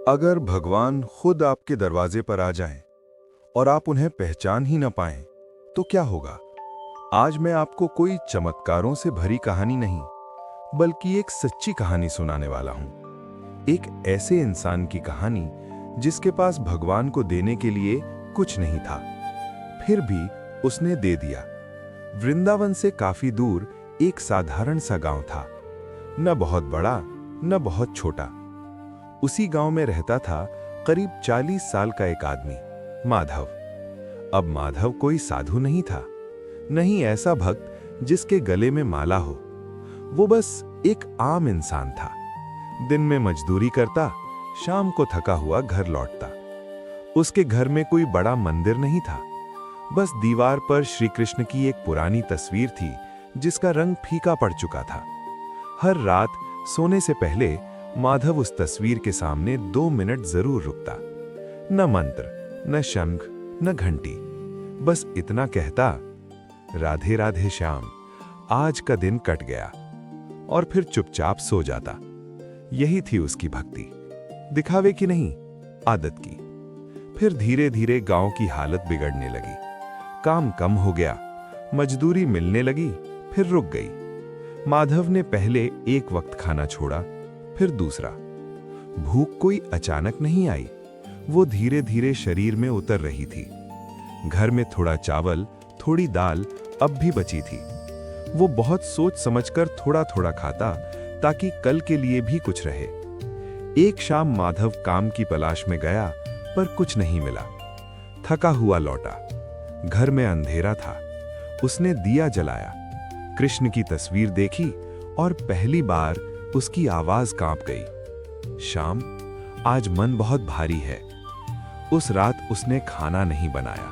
अगर भगवान खुद आपके दरवाजे पर आ जाएं और आप उन्हें पहचान ही न पाएं, तो क्या होगा? आज मैं आपको कोई चमत्कारों से भरी कहानी नहीं, बल्कि एक सच्ची कहानी सुनाने वाला हूं। एक ऐसे इंसान की कहानी जिसके पास भगवान को देने के लिए कुछ नहीं था, फिर भी उसने दे दिया। वृंदावन से काफी दूर एक साधारण सा गांव था, न बहुत बड़ा न बहुत छोटा। उसी गांव में रहता था करीब 40 साल का एक आदमी, माधव। अब माधव कोई साधु नहीं था, नहीं ऐसा भक्त जिसके गले में माला हो। वो बस एक आम इंसान था। दिन में मजदूरी करता, शाम को थका हुआ घर लौटता। उसके घर में कोई बड़ा मंदिर नहीं था, बस दीवार पर श्री कृष्ण की एक पुरानी तस्वीर थी जिसका रंग फीका पड़ चुका था। हर रात सोने से पहले माधव उस तस्वीर के सामने 2 मिनट जरूर रुकता। न मंत्र, न शंख, न घंटी, बस इतना कहता, राधे राधे श्याम, आज का दिन कट गया, और फिर चुपचाप सो जाता। यही थी उसकी भक्ति, दिखावे की नहीं, आदत की। फिर धीरे धीरे गांव की हालत बिगड़ने लगी। काम कम हो गया, मजदूरी मिलने लगी, फिर रुक गई। माधव ने पहले एक वक्त खाना छोड़ा, फिर दूसरा। भूख कोई अचानक नहीं आई, वो धीरे धीरे शरीर में उतर रही थी। घर में थोड़ा चावल, थोड़ी दाल अब भी बची थी। वो बहुत सोच समझकर थोड़ा थोड़ा खाता, ताकि कल के लिए भी कुछ रहे। एक शाम माधव काम की तलाश में गया, पर कुछ नहीं मिला। थका हुआ लौटा। घर में अंधेरा था। उसने दिया जलाया, कृष्ण की तस्वीर देखी, और पहली बार उसकी आवाज कांप गई, श्याम, आज मन बहुत भारी है। उस रात उसने खाना नहीं बनाया।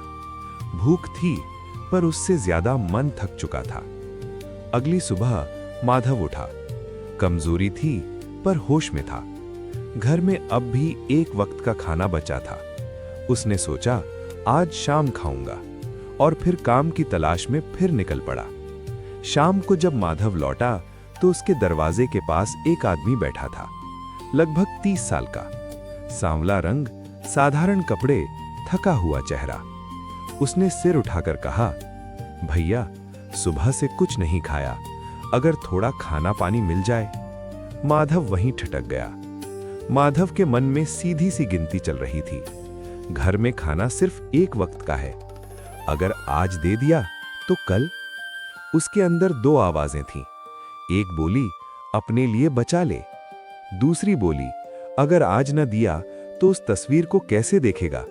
भूख थी, पर उससे ज्यादा मन थक चुका था। अगली सुबह माधव उठा। कमजोरी थी, पर होश में था। घर में अब भी एक वक्त का खाना बचा था। उसने सोचा, आज शाम खाऊंगा, और फिर काम की तलाश में फिर निकल पड़ा। शाम को जब माधव लौटा, तो उसके दरवाजे के पास एक आदमी बैठा था, लगभग 30 साल का। सांवला रंग, साधारण कपड़े, थका हुआ चेहरा। उसने सिर उठाकर कहा, भैया, सुबह से कुछ नहीं खाया, अगर थोड़ा खाना पानी मिल जाए। माधव वहीं ठिठक गया। माधव के मन में सीधी सी गिनती चल रही थी। घर में खाना सिर्फ एक वक्त का है, अगर आज दे दिया तो कल। उसके अंदर 2 आवाजें थीं। एक बोली, अपने लिए बचा ले। दूसरी बोली, अगर आज न दिया तो उस तस्वीर को कैसे देखेगा।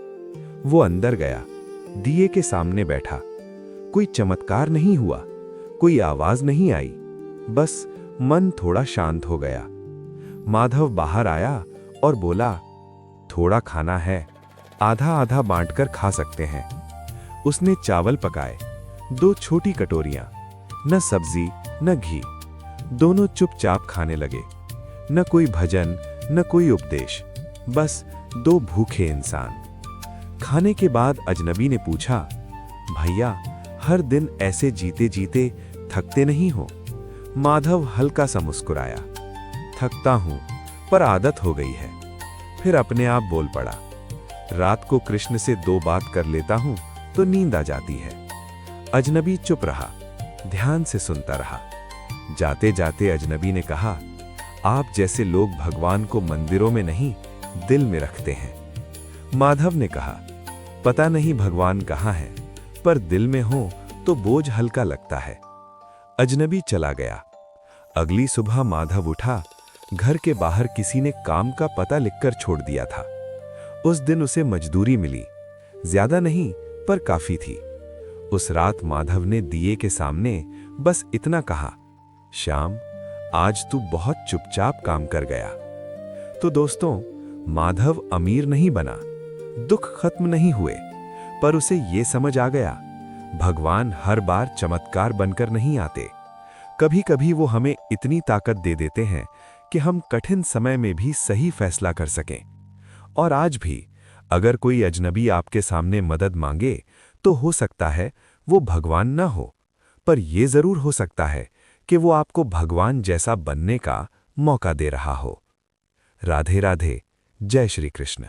वो अंदर गया, दिए के सामने बैठा। कोई चमत्कार नहीं हुआ, कोई आवाज नहीं आई, बस मन थोड़ा शांत हो गया। माधव बाहर आया और बोला, थोड़ा खाना है, आधा आधा बांटकर खा सकते हैं। उसने चावल पकाए, 2 छोटी कटोरियां, न सब्जी न घी। दोनों चुपचाप खाने लगे। न कोई भजन, न कोई उपदेश, बस 2 भूखे इंसान। खाने के बाद अजनबी ने पूछा, भैया, हर दिन ऐसे जीते जीते थकते नहीं हो? माधव हल्का सा मुस्कुराया, थकता हूं, पर आदत हो गई है। फिर अपने आप बोल पड़ा, रात को कृष्ण से 2 बात कर लेता हूं तो नींद आ जाती है। अजनबी चुप रहा, ध्यान से सुनता रहा। जाते जाते अजनबी ने कहा, आप जैसे लोग भगवान को मंदिरों में नहीं, दिल में रखते हैं। माधव ने कहा, पता नहीं भगवान कहाँ है, पर दिल में हो तो बोझ हल्का लगता है। अजनबी चला गया। अगली सुबह माधव उठा। घर के बाहर किसी ने काम का पता लिखकर छोड़ दिया था। उस दिन उसे मजदूरी मिली, ज्यादा नहीं, पर काफी थी। उस रात माधव ने दिए के सामने बस इतना कहा, श्याम, आज तू बहुत चुपचाप काम कर गया। तो दोस्तों, माधव अमीर नहीं बना, दुख खत्म नहीं हुए, पर उसे ये समझ आ गया, भगवान हर बार चमत्कार बनकर नहीं आते। कभी कभी वो हमें इतनी ताकत दे देते हैं कि हम कठिन समय में भी सही फैसला कर सकें। और आज भी अगर कोई अजनबी आपके सामने मदद मांगे, तो हो सकता है वो भगवान न हो, पर यह जरूर हो सकता है कि वो आपको भगवान जैसा बनने का मौका दे रहा हो। राधे राधे। जय श्री कृष्ण।